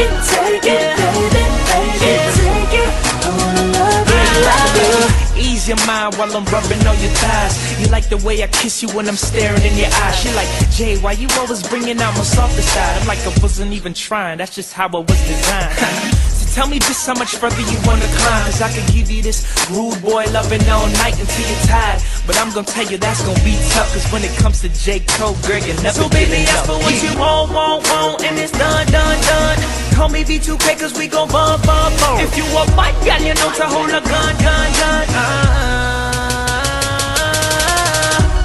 take it, baby, baby, take it. I wanna love you. Ease your mind while I'm rubbing on your thighs. You like the way I kiss you when I'm staring in your eyes. She like, Jay, why you always bringing out my softer side? I'm like, I wasn't even trying, that's just how I was designed. Tell me just how much further you wanna climb, cause I could give you this rude boy loving all night until you're tired. But I'm gonna tell you that's gonna be tough, cause when it comes to J. Cole, girl, you never So baby, ask for what you want, and it's done, done, done. Call me V2K cause we gon' bump, bump, bump. If you a fight, girl, you know to hold a gun, gun, gun.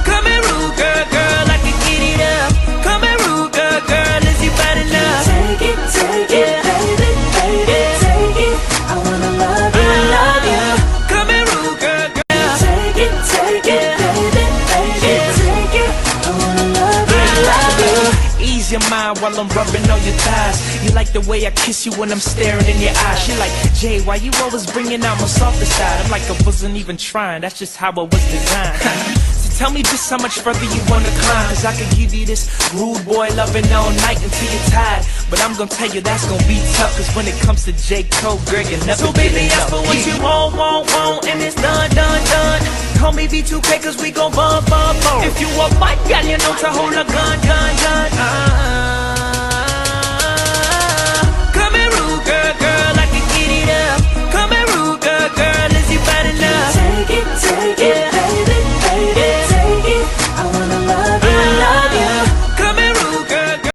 Come here, rude girl, girl, I can get it up. Come here, rude girl, girl, is you bad enough? Take it, baby, baby, take it. I wanna love you. Come here, rude girl, girl. Take it, baby, baby, take it. I wanna love you. Ease your mind while I'm rubbing on your thighs. You like the way I kiss you when I'm staring in your eyes. She like, Jay, why you always bringing out my softer side? I'm like, I wasn't even trying, that's just how I was designed. Tell me just how much further you wanna climb, cause I could give you this rude boy loving all night until you're tired. But I'm gonna tell you that's gonna be tough, cause when it comes to J. Cole, girl, you never So baby, ask for what you want, and it's done, done, done. Call me V2K cause we gon' bump, bump, bump. If you a fight, girl, you know to hold a gun, gun, gun.